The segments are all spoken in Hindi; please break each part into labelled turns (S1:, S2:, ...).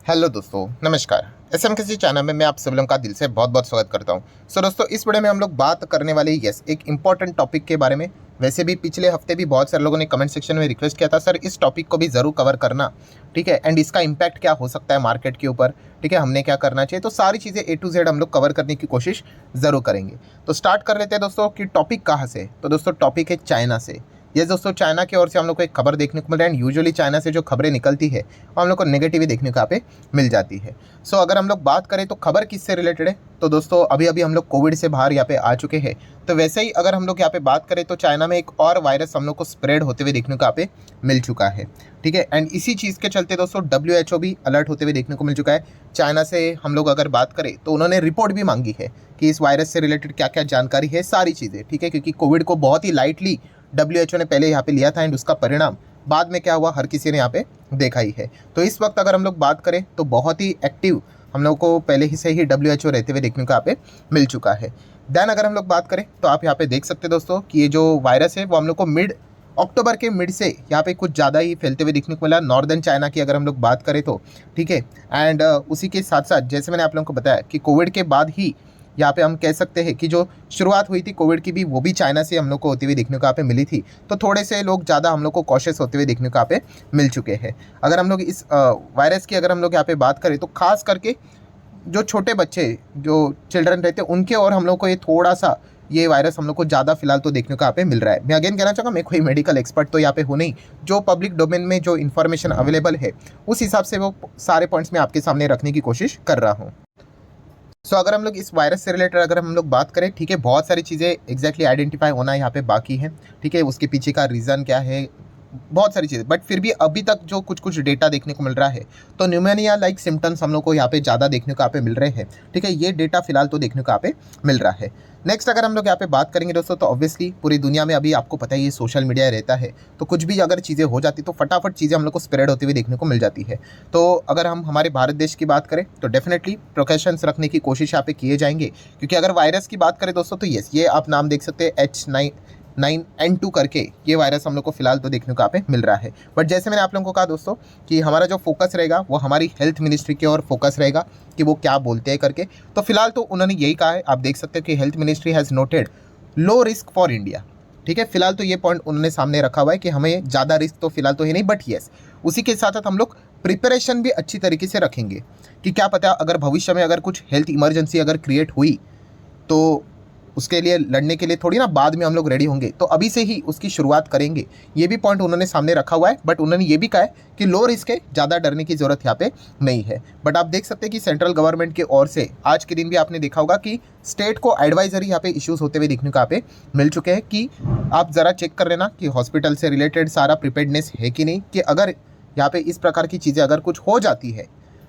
S1: हेलो दोस्तों, नमस्कार। एसएम किसी चैनल में मैं आप सब लोगों का दिल से बहुत बहुत स्वागत करता हूं। दोस्तों, इस वीडियो में हम लोग बात करने वाले एक इंपॉर्टेंट टॉपिक के बारे में। वैसे भी पिछले हफ्ते भी बहुत सारे लोगों ने कमेंट सेक्शन में रिक्वेस्ट किया था, सर इस टॉपिक को भी ज़रूर कवर करना, ठीक है। एंड इसका इम्पैक्ट क्या हो सकता है मार्केट के ऊपर, ठीक है, हमने क्या करना चाहिए। तो सारी चीज़ें A to Z हम लोग कवर करने की कोशिश ज़रूर करेंगे। तो स्टार्ट कर लेते हैं दोस्तों कि टॉपिक कहाँ से। तो दोस्तों टॉपिक है चाइना से। ये दोस्तों चाइना की ओर से हम लोग को एक खबर देखने को मिल रहा है। एंड यूजुअली चाइना से जो खबरें निकलती है वो हम लोग को नेगेटिव ही देखने को यहाँ पे मिल जाती है। अगर हम लोग बात करें तो खबर किससे रिलेटेड है, तो दोस्तों अभी अभी हम लोग कोविड से बाहर यहाँ पे आ चुके हैं। तो वैसे ही अगर हम लोग यहाँ पे बात करें तो चाइना में एक और वायरस हम लोग को स्प्रेड होते हुए देखने को यहाँ पे मिल चुका है, ठीक है। एंड इसी चीज़ के चलते दोस्तों WHO भी अलर्ट होते हुए देखने को मिल चुका है। चाइना से हम लोग अगर बात करें तो उन्होंने रिपोर्ट भी मांगी है कि इस वायरस से रिलेटेड क्या क्या जानकारी है, सारी चीज़ें, ठीक है। क्योंकि कोविड को बहुत ही लाइटली WHO ने पहले यहाँ पे लिया था एंड उसका परिणाम बाद में क्या हुआ हर किसी ने यहाँ पे देखा ही है। तो इस वक्त अगर हम लोग बात करें तो बहुत ही एक्टिव हम लोग को पहले ही से ही WHO रहते हुए देखने को यहाँ पे मिल चुका है। देन अगर हम लोग बात करें तो आप यहाँ पे देख सकते हैं दोस्तों कि ये जो वायरस है वो हम लोग को मिड अक्टूबर के मिड से यहाँ पे कुछ ज़्यादा ही फैलते हुए दिखने को मिला नॉर्दर्न चाइना की अगर हम लोग बात करें तो, ठीक है। एंड उसी के साथ साथ जैसे मैंने आप लोगों को बताया कि कोविड के बाद ही यहाँ पे हम कह सकते हैं कि जो शुरुआत हुई थी कोविड की भी वो भी चाइना से हम लोग को होती हुई देखने को यहाँ पे मिली थी। तो थोड़े से लोग ज़्यादा हम लोग को कॉशियस होते हुए देखने को यहाँ पे मिल चुके हैं। अगर हम लोग इस वायरस की अगर हम लोग यहाँ पे बात करें तो खास करके जो छोटे बच्चे जो चिल्ड्रन रहते हैं उनके और हम लोग को ये थोड़ा सा ये वायरस हम लोग को ज़्यादा फिलहाल तो देखने को यहाँ पे मिल रहा है। मैं अगेन कहना चाहूँगा मैं कोई मेडिकल एक्सपर्ट तो यहाँ पे हूँ नहीं, जो पब्लिक डोमेन में जो इन्फॉर्मेशन अवेलेबल है उस हिसाब से वो सारे पॉइंट्स मैं आपके सामने रखने की कोशिश कर रहा हूँ। अगर हम लोग इस वायरस से रिलेटेड अगर हम लोग बात करें, ठीक है, बहुत सारी चीज़ें एग्जैक्टली आइडेंटिफाई होना यहाँ पे बाकी है, ठीक है। उसके पीछे का रीज़न क्या है, बहुत सारी चीज़ें, बट फिर भी अभी तक जो कुछ कुछ डेटा देखने को मिल रहा है तो न्यूमोनिया लाइक सिम्टम्स हम लोग को यहाँ पे ज़्यादा देखने को यहाँ पे मिल रहे हैं, ठीक है। ये डेटा फिलहाल तो देखने को यहाँ पे मिल रहा है। नेक्स्ट अगर हम लोग यहाँ पे बात करेंगे दोस्तों तो ऑब्वियसली पूरी दुनिया में अभी आपको पता है ये सोशल मीडिया रहता है, तो कुछ भी अगर चीज़ें हो जाती तो फटाफट चीज़ें हम लोग को स्प्रेड होती हुई देखने को मिल जाती है। तो अगर हम हमारे भारत देश की बात करें तो डेफिनेटली प्रिकॉशंस रखने की कोशिश यहाँ पे किए जाएंगे। क्योंकि अगर वायरस की बात करें दोस्तों तो ये आप नाम देख सकते हैं H9N2 करके ये वायरस हम लोग को फिलहाल तो देखने को यहाँ पे मिल रहा है। बट जैसे मैंने आप लोगों को कहा दोस्तों कि हमारा जो फोकस रहेगा वो हमारी हेल्थ मिनिस्ट्री की ओर फोकस रहेगा कि वो क्या बोलते हैं करके। तो फिलहाल तो उन्होंने यही कहा है, आप देख सकते हो कि health ministry has noted low risk for India, ठीक है। फिलहाल तो ये पॉइंट उन्होंने सामने रखा हुआ है कि हमें ज़्यादा रिस्क तो फिलहाल तो है नहीं, बट येस उसी के साथ साथ हम लोग प्रिपरेशन भी अच्छी तरीके से रखेंगे कि क्या पता अगर भविष्य में अगर कुछ हेल्थ इमरजेंसी अगर क्रिएट हुई तो उसके लिए लड़ने के लिए थोड़ी ना बाद में हम लोग रेडी होंगे, तो अभी से ही उसकी शुरुआत करेंगे। ये भी पॉइंट उन्होंने सामने रखा हुआ है। बट उन्होंने ये भी कहा है कि लो रिस्क है, ज़्यादा डरने की ज़रूरत यहाँ पे नहीं है। बट आप देख सकते हैं कि सेंट्रल गवर्नमेंट की ओर से आज के दिन भी आपने देखा होगा कि स्टेट को एडवाइजरी यहाँ पे इश्यूज़ होते हुए देखने को यहाँ पे मिल चुके हैं कि आप ज़रा चेक कर लेना कि हॉस्पिटल से रिलेटेड सारा प्रिपेयर्डनेस है कि नहीं, कि अगर यहाँ पे इस प्रकार की चीज़ें अगर कुछ हो जाती है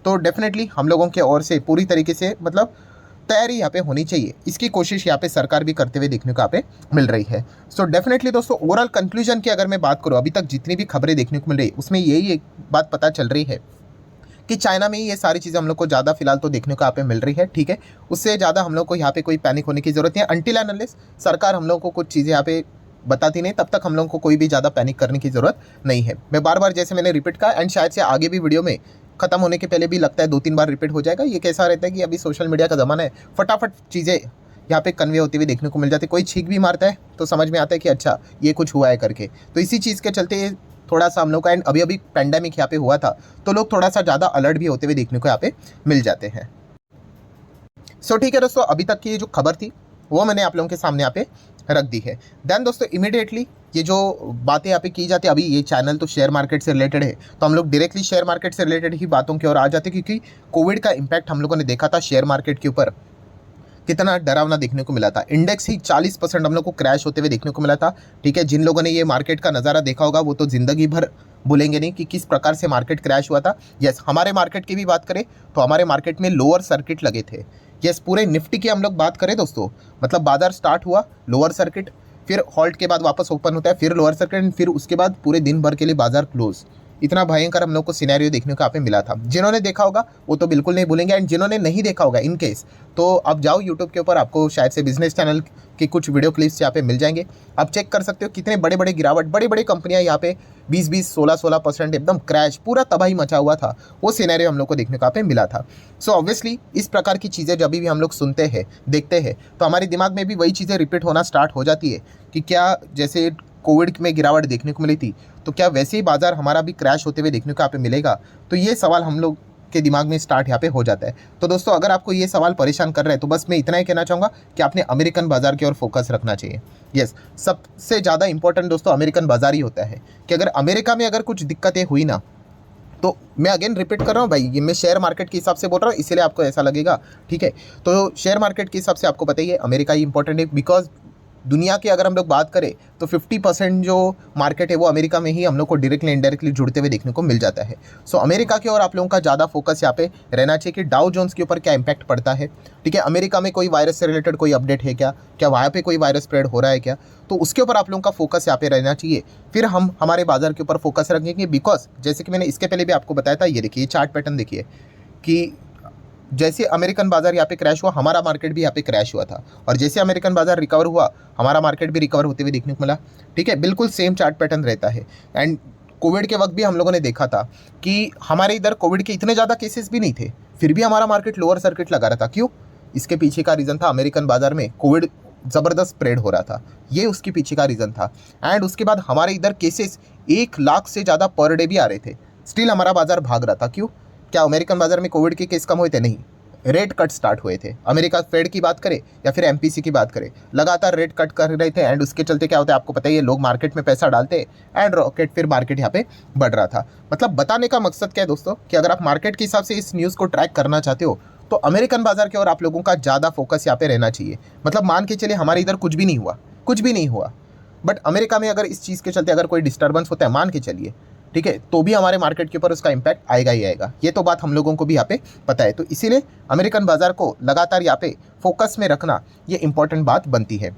S1: तो डेफिनेटली हम लोगों के ओर से पूरी तरीके से मतलब तैयारी यहाँ पे होनी चाहिए। इसकी कोशिश यहाँ पे सरकार भी करते हुए देखने को यहाँ पे मिल रही है। डेफिनेटली दोस्तों ओवरऑल कंक्लूजन की अगर मैं बात करूँ, अभी तक जितनी भी खबरें देखने को मिल रही है उसमें यही एक बात पता चल रही है कि चाइना में ये सारी चीज़ें हम लोग को ज़्यादा फिलहाल तो देखने को यहाँ पे मिल रही है, ठीक है। उससे ज़्यादा हम लोग को यहाँ पे कोई पैनिक होने की ज़रूरत नहीं है। अनटिल एंड अनलेस सरकार हम लोग को कुछ चीज़ें यहाँ पे बताती नहीं, तब तक हम लोग को कोई भी ज़्यादा पैनिक करने की ज़रूरत नहीं है। मैं बार बार जैसे मैंने रिपीट कहा एंड शायद से आगे भी वीडियो में खत्म होने के पहले भी लगता है 2-3 बार रिपीट हो जाएगा। ये कैसा रहता है कि अभी सोशल मीडिया का ज़माना है, फटाफट चीज़ें यहाँ पे कन्वे होती हुई देखने को मिल जाती है। कोई छींक भी मारता है तो समझ में आता है कि अच्छा ये कुछ हुआ है करके। तो इसी चीज़ के चलते थोड़ा सा हम लोग का एंड अभी अभी पैंडेमिक यहाँ पे हुआ था तो लोग थोड़ा सा ज़्यादा अलर्ट भी होते हुए देखने को यहाँ पे मिल जाते हैं। ठीक है दोस्तों, अभी तक की ये जो खबर थी वो मैंने आप लोगों के सामने यहाँ पे रख दी है। देन दोस्तों इमीडिएटली ये जो बातें यहाँ पे की जाती है, अभी ये चैनल तो शेयर मार्केट से रिलेटेड है तो हम लोग डायरेक्टली शेयर मार्केट से रिलेटेड ही बातों की ओर आ जाते हैं। क्योंकि कोविड का इम्पैक्ट हम लोगों ने देखा था शेयर मार्केट के ऊपर कितना डरावना देखने को मिला था। इंडेक्स ही 40% हम लोग को क्रैश होते हुए देखने को मिला था, ठीक है। जिन लोगों ने ये मार्केट का नज़ारा देखा होगा वो तो ज़िंदगी भर भूलेंगे नहीं कि किस प्रकार से मार्केट क्रैश हुआ था। यस, हमारे मार्केट की भी बात करें तो हमारे मार्केट में लोअर सर्किट लगे थे। यस, पूरे निफ्टी की हम लोग बात करें दोस्तों, मतलब बाजार स्टार्ट हुआ लोअर सर्किट, फिर हॉल्ट के बाद वापस ओपन होता है, फिर लोअर सर्किट, फिर उसके बाद पूरे दिन भर के लिए बाजार क्लोज। इतना भयंकर हम लोग को सिनेरियो देखने को यहाँ पे मिला था। जिन्होंने देखा होगा वो तो बिल्कुल नहीं भूलेंगे, एंड जिन्होंने नहीं देखा होगा इन केस, तो आप जाओ यूट्यूब के ऊपर, आपको शायद से बिजनेस चैनल के कुछ वीडियो क्लिप्स यहाँ पे मिल जाएंगे। आप चेक कर सकते हो कितने बड़े बड़े गिरावट, बड़ी बड़ी कंपनियां यहाँ पे 20-20, 16-16% एकदम क्रैश, पूरा तबाही मचा हुआ था। वो सिनेरियो हम लोग को देखने को यहाँ पे मिला था। सो ऑब्वियसली इस प्रकार की चीज़ें जब भी हम लोग सुनते हैं, देखते हैं, तो हमारे दिमाग में भी वही चीज़ें रिपीट होना स्टार्ट हो जाती है कि क्या जैसे कोविड में गिरावट देखने को मिली थी, तो क्या वैसे ही बाजार हमारा भी क्रैश होते हुए देखने को यहाँ पे मिलेगा? तो ये सवाल हम लोग के दिमाग में स्टार्ट यहाँ पे हो जाता है। तो दोस्तों अगर आपको ये सवाल परेशान कर रहा है तो बस मैं इतना ही कहना चाहूँगा कि आपने अमेरिकन बाजार की ओर फोकस रखना चाहिए। यस, सबसे ज़्यादा इंपॉर्टेंट दोस्तों अमेरिकन बाजार ही होता है कि अगर अमेरिका में अगर कुछ दिक्कतें हुई ना, तो मैं अगेन रिपीट कर रहा हूँ भाई, ये मैं शेयर मार्केट के हिसाब से बोल रहा हूँ, इसलिए आपको ऐसा लगेगा, ठीक है। तो शेयर मार्केट के हिसाब से आपको पता ही है अमेरिका ही इंपॉर्टेंट है, बिकॉज दुनिया की अगर हम लोग बात करें तो 50% जो मार्केट है वो अमेरिका में ही हम लोग को डायरेक्टली इनडायरेक्टली जुड़ते हुए देखने को मिल जाता है। सो अमेरिका की ओर आप लोगों का ज़्यादा फोकस यहाँ पे रहना चाहिए कि डाउ जोन्स के ऊपर क्या इंपैक्ट पड़ता है, ठीक है। अमेरिका में कोई वायरस से रिलेटेड कोई अपडेट है क्या, क्या वहाँ पे कोई वायरस स्प्रेड हो रहा है क्या, तो उसके ऊपर आप लोगों का फोकस यहाँ पे रहना चाहिए। फिर हम हमारे बाजार के ऊपर फोकस रखेंगे, बिकॉज जैसे कि मैंने इसके पहले भी आपको बताया था, ये देखिए चार्ट पैटर्न देखिए कि जैसे अमेरिकन बाजार यहाँ पे क्रैश हुआ, हमारा मार्केट भी यहाँ पे क्रैश हुआ था, और जैसे अमेरिकन बाजार रिकवर हुआ, हमारा मार्केट भी रिकवर होते हुए देखने को मिला, ठीक है। बिल्कुल सेम चार्ट पैटर्न रहता है। एंड कोविड के वक्त भी हम लोगों ने देखा था कि हमारे इधर कोविड के इतने ज़्यादा केसेस भी नहीं थे, फिर भी हमारा मार्केट लोअर सर्किट लगा रहा था। क्यों? इसके पीछे का रीज़न था अमेरिकन बाजार में कोविड ज़बरदस्त स्प्रेड हो रहा था, ये उसके पीछे का रीज़न था। एंड उसके बाद हमारे इधर केसेस 1 लाख से ज़्यादा पर डे भी आ रहे थे, स्टिल हमारा बाजार भाग रहा था। क्यों? क्या अमेरिकन बाजार में कोविड के केस कम हुए थे? नहीं, रेट कट स्टार्ट हुए थे। अमेरिका फेड की बात करें या फिर एमपीसी की बात करें, लगातार रेट कट कर रहे थे, एंड उसके चलते क्या होता है आपको पता ही है, लोग मार्केट में पैसा डालते एंड रॉकेट फिर मार्केट यहाँ पे बढ़ रहा था। मतलब बताने का मकसद क्या है दोस्तों कि अगर आप मार्केट के हिसाब से इस न्यूज़ को ट्रैक करना चाहते हो तो अमेरिकन बाजार की ओर आप लोगों का ज़्यादा फोकस यहाँ पे रहना चाहिए। मतलब मान के चलिए हमारे इधर कुछ भी नहीं हुआ, कुछ भी नहीं हुआ, बट अमेरिका में अगर इस चीज़ के चलते अगर कोई डिस्टर्बेंस होता है, मान के चलिए, ठीक है, तो भी हमारे मार्केट के ऊपर उसका इम्पैक्ट आएगा ही आएगा। ये तो बात हम लोगों को भी यहाँ पे पता है। तो इसीलिए अमेरिकन बाजार को लगातार यहाँ पे फोकस में रखना ये इंपॉर्टेंट बात बनती है।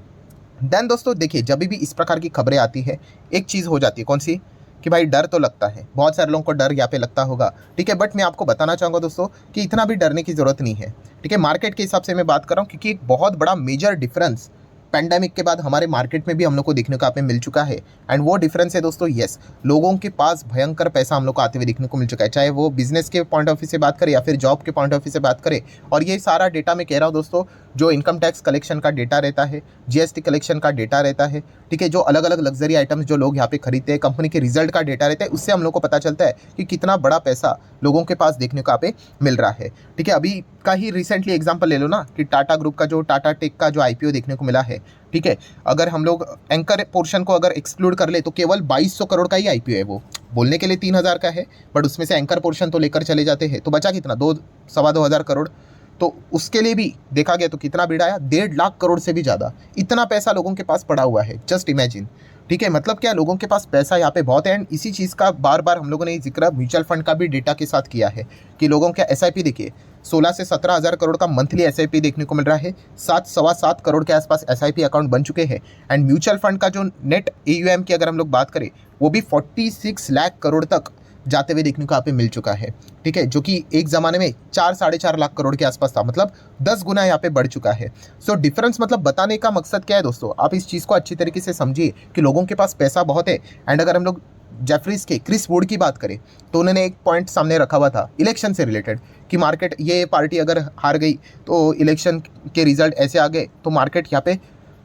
S1: देन दोस्तों देखिए, जब भी इस प्रकार की खबरें आती है एक चीज़ हो जाती है, कौन सी, कि भाई डर तो लगता है, बहुत सारे लोगों को डर यहाँ पे लगता होगा, ठीक है। बट मैं आपको बताना चाहूँगा दोस्तों कि इतना भी डरने की ज़रूरत नहीं है, ठीक है। मार्केट के हिसाब से मैं बात कर रहा हूँ, क्योंकि एक बहुत बड़ा मेजर डिफरेंस पैंडेमिक के बाद हमारे मार्केट में भी हम लोग को देखने को यहाँ पे मिल चुका है। एंड वो डिफरेंस है दोस्तों, यस, लोगों के पास भयंकर पैसा हम लोग को आते हुए देखने को मिल चुका है, चाहे वो बिजनेस के पॉइंट ऑफ व्यू से बात करें या फिर जॉब के पॉइंट ऑफ व्यू से बात करें। और ये सारा डेटा मैं कह रहा हूँ दोस्तों, जो इनकम टैक्स कलेक्शन का डेटा रहता है, जीएसटी कलेक्शन का डेटा रहता है, ठीक है, जो अलग अलग लग्जरी आइटम्स जो लोग यहाँ पे खरीदते हैं, कंपनी के रिजल्ट का डेटा रहता है, उससे हम लोग को पता चलता है कि कितना बड़ा पैसा लोगों के पास देखने को यहाँ पे मिल रहा है, ठीक है। अभी का ही रिसेंटली एग्जांपल ले लो ना कि टाटा ग्रुप का जो टाटा टेक का जो आईपीओ देखने को मिला है, ठीक है, अगर हम लोग एंकर पोर्शन को अगर एक्सक्लूड कर ले तो केवल 2200 करोड़ का ही आईपीओ है। वो बोलने के लिए 3000 का है, बट उसमें से एंकर पोर्शन तो लेकर चले जाते हैं, तो बचा कितना, 2-2.25 करोड़। तो उसके लिए भी देखा गया तो कितना बिड आया, 1.5 लाख करोड़ से भी ज़्यादा। इतना पैसा लोगों के पास पड़ा हुआ है, जस्ट इमेजिन, ठीक है। मतलब क्या, लोगों के पास पैसा यहाँ पे बहुत है। एंड इसी चीज़ का बार बार हम लोगों ने जिक्र म्यूचुअल फंड का भी डेटा के साथ किया है कि लोगों का एसआईपी देखिए, 16 से 17 हज़ार करोड़ का मंथली एसआईपी देखने को मिल रहा है, 7-7.25 करोड़ के आसपास एसआईपी अकाउंट बन चुके हैं। एंड म्यूचुअल फंड का जो नेट एयूएम की अगर हम लोग बात करें, वो भी 46 लाख करोड़ तक जाते हुए देखने को यहाँ पे मिल चुका है, ठीक है, जो कि एक ज़माने में 4-4.5 लाख करोड़ के आसपास था, मतलब 10 गुना यहाँ पे बढ़ चुका है। सो डिफरेंस मतलब बताने का मकसद क्या है दोस्तों, आप इस चीज़ को अच्छी तरीके से समझिए कि लोगों के पास पैसा बहुत है। एंड अगर हम लोग जेफरीज के क्रिस वुड की बात करें तो उन्होंने एक पॉइंट सामने रखा हुआ था इलेक्शन से रिलेटेड कि मार्केट, ये पार्टी अगर हार गई तो इलेक्शन के रिजल्ट ऐसे आ गए तो मार्केट यहाँ पे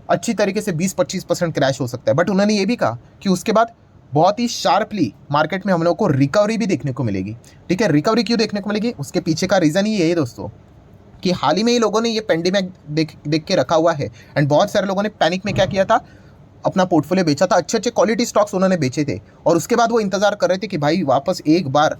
S1: अच्छी तरीके से 20-25% क्रैश हो सकता है। बट उन्होंने ये भी कहा कि उसके बाद बहुत ही शार्पली मार्केट में हम लोग को रिकवरी भी देखने को मिलेगी, ठीक है। रिकवरी क्यों देखने को मिलेगी, उसके पीछे का रीज़न ही ये है दोस्तों कि हाल ही में ही लोगों ने ये पेंडेमिक देख के रखा हुआ है। एंड बहुत सारे लोगों ने पैनिक में क्या किया था, अपना पोर्टफोलियो बेचा था, अच्छे अच्छे क्वालिटी स्टॉक्स उन्होंने बेचे थे, और उसके बाद वो इंतजार कर रहे थे कि भाई वापस एक बार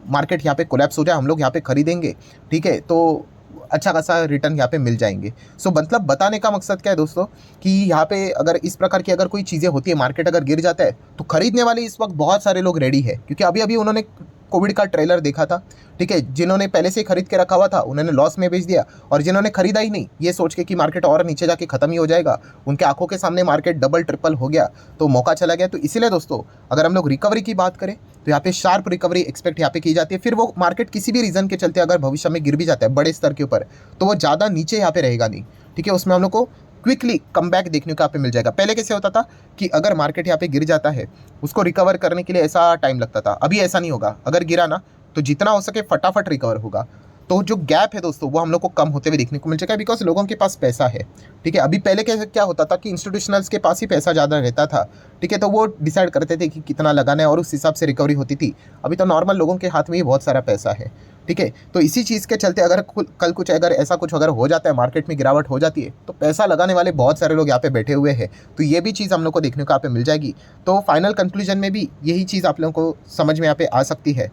S1: मार्केट यहाँ पे कोलैप्स हो जाए, हम लोग यहाँ पे खरीदेंगे, ठीक है, तो अच्छा खासा रिटर्न यहाँ पे मिल जाएंगे। सो मतलब बताने का मकसद क्या है दोस्तों कि यहाँ पे अगर इस प्रकार की अगर कोई चीज़ें होती है, मार्केट अगर गिर जाता है तो खरीदने वाले इस वक्त बहुत सारे लोग रेडी है, क्योंकि अभी अभी उन्होंने कोविड का ट्रेलर देखा था, ठीक है। जिन्होंने पहले से खरीद के रखा हुआ था उन्होंने लॉस में बेच दिया, और जिन्होंने खरीदा ही नहीं ये सोच के कि मार्केट और नीचे जाके ख़त्म ही हो जाएगा, उनके आंखों के सामने मार्केट डबल ट्रिपल हो गया, तो मौका चला गया। तो इसीलिए दोस्तों अगर हम लोग रिकवरी की बात करें तो यहाँ पे शार्प रिकवरी एक्सपेक्ट यहाँ पे की जाती है। फिर वो मार्केट किसी भी रीज़न के चलते अगर भविष्य में गिर भी जाता है बड़े स्तर के ऊपर, तो वो ज़्यादा नीचे यहाँ पे रहेगा नहीं, ठीक है। उसमें हम लोग को क्विकली कम बैक देखने को यहाँ पे मिल जाएगा। पहले कैसे होता था कि अगर मार्केट यहाँ पे गिर जाता है उसको रिकवर करने के लिए ऐसा टाइम लगता था, अभी ऐसा नहीं होगा। अगर गिरा ना तो जितना हो सके फटाफट रिकवर होगा। तो जो गैप है दोस्तों वो हम लोग को कम होते हुए देखने को मिल जाएगा, बिकॉज लोगों के पास पैसा है, ठीक है। अभी पहले कैसे क्या होता था कि इंस्टीट्यूशनल्स के पास ही पैसा ज़्यादा रहता था, ठीक है, तो वो डिसाइड करते थे कि कितना लगाना है और उस हिसाब से रिकवरी होती थी। अभी तो नॉर्मल लोगों के हाथ में ही बहुत सारा पैसा है, ठीक है। तो इसी चीज़ के चलते अगर कल कुछ अगर ऐसा कुछ अगर हो जाता है, मार्केट में गिरावट हो जाती है, तो पैसा लगाने वाले बहुत सारे लोग यहाँ पे बैठे हुए हैं। तो ये भी चीज़ हम लोग को देखने को यहाँ पे मिल जाएगी। तो फाइनल कंक्लूजन में भी यही चीज़ आप लोगों को समझ में यहाँ पे आ सकती है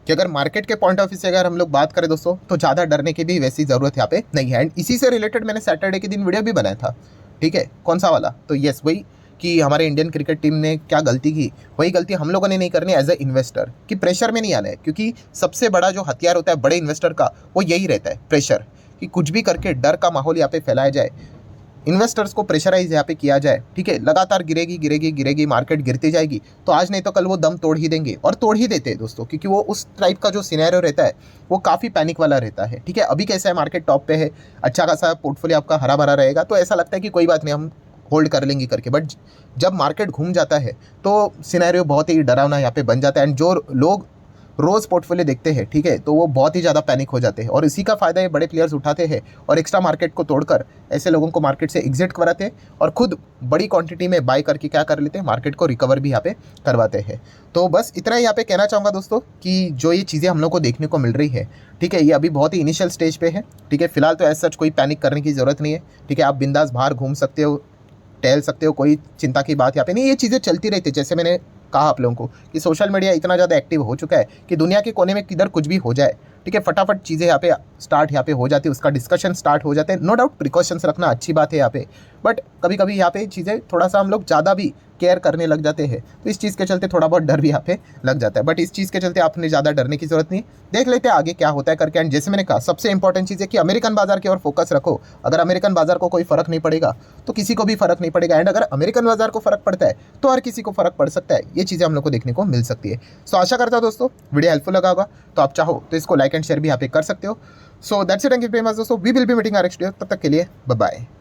S1: कि अगर मार्केट के पॉइंट ऑफ व्यू से अगर हम लोग बात करें दोस्तों, तो ज़्यादा डरने की भी वैसी ज़रूरत यहाँ पे नहीं है। एंड इसी से रिलेटेड मैंने सैटरडे के दिन वीडियो भी बनाया था, ठीक है। कौन सा वाला? तो यस, वही कि हमारे इंडियन क्रिकेट टीम ने क्या गलती की, वही गलती हम लोगों ने नहीं करनी एज ए इन्वेस्टर, कि प्रेशर में नहीं आना है। क्योंकि सबसे बड़ा जो हथियार होता है बड़े इन्वेस्टर का, वो यही रहता है, प्रेशर, कि कुछ भी करके डर का माहौल यहाँ पे फैलाया जाए, इन्वेस्टर्स को प्रेशराइज यहाँ पे किया जाए, ठीक है। लगातार गिरेगी गिरेगी गिरेगी, मार्केट गिरती जाएगी, तो आज नहीं तो कल वो दम तोड़ ही देंगे, और तोड़ ही देते हैं दोस्तों, क्योंकि वो उस टाइप का जो सिनेरियो रहता है वो काफ़ी पैनिक वाला रहता है, ठीक है। अभी कैसा है, मार्केट टॉप पे है, अच्छा खासा पोर्टफोलियो आपका हरा भरा रहेगा, तो ऐसा लगता है कि कोई बात नहीं, हम होल्ड कर लेंगे करके। बट जब मार्केट घूम जाता है तो सिनेरियो बहुत ही डरावना यहाँ पे बन जाता है। एंड जो लोग रोज़ पोर्टफोलियो देखते हैं, ठीक है, तो वो बहुत ही ज़्यादा पैनिक हो जाते हैं, और इसी का फ़ायदा ये बड़े प्लेयर्स उठाते हैं और एक्स्ट्रा मार्केट को तोड़कर ऐसे लोगों को मार्केट से एग्जिट कराते हैं और खुद बड़ी क्वांटिटी में बाय करके क्या कर लेते हैं, मार्केट को रिकवर भी यहाँ पे करवाते हैं। तो बस इतना ही यहाँ पे कहना चाहूँगा दोस्तों, कि जो ये चीज़ें हम लोग को देखने को मिल रही है, ठीक है, ये अभी बहुत ही इनिशियल स्टेज पे है, ठीक है। फिलहाल तो ऐसा सच कोई पैनिक करने की ज़रूरत नहीं है, ठीक है। आप बिंदास बाहर घूम सकते हो, टहल सकते हो, कोई चिंता की बात यहाँ पे नहीं। ये चीज़ें चलती रहती है, जैसे मैंने कहा आप लोगों को कि सोशल मीडिया इतना ज़्यादा एक्टिव हो चुका है कि दुनिया के कोने में किधर कुछ भी हो जाए, ठीक है, फटाफट चीज़ें यहाँ पे स्टार्ट यहाँ पे हो जाती है, उसका डिस्कशन स्टार्ट हो जाते हैं। नो डाउट प्रिकॉशंस रखना अच्छी बात है यहाँ पे, बट कभी कभी यहाँ पे चीज़ें थोड़ा सा हम लोग ज़्यादा भी केयर करने लग जाते हैं, तो इस चीज़ के चलते थोड़ा बहुत डर भी यहाँ पे लग जाता है। बट इस चीज़ के चलते आपने ज़्यादा डरने की ज़रूरत नहीं, देख लेते हैं आगे क्या होता है करके। एंड जैसे मैंने कहा, सबसे इंपॉर्टेंट चीज़ है कि अमेरिकन बाजार की ओर फोकस रखो। अगर अमेरिकन बाजार को कोई फर्क नहीं पड़ेगा तो किसी को भी फर्क नहीं पड़ेगा, एंड अगर अमेरिकन बाजार को फर्क पड़ता है तो हर किसी को फर्क पड़ सकता है। ये चीज़ें हम लोग को देखने को मिल सकती है। सो आशा करता हूँ दोस्तों वीडियो हेल्पफुल लगा होगा, तो आप चाहो तो इसको लाइक एंड शेयर भी यहाँ पे कर सकते हो। So that's it, thank you very much दोस्तों, we will be meeting our next video. तब तक के लिए बाय बाय।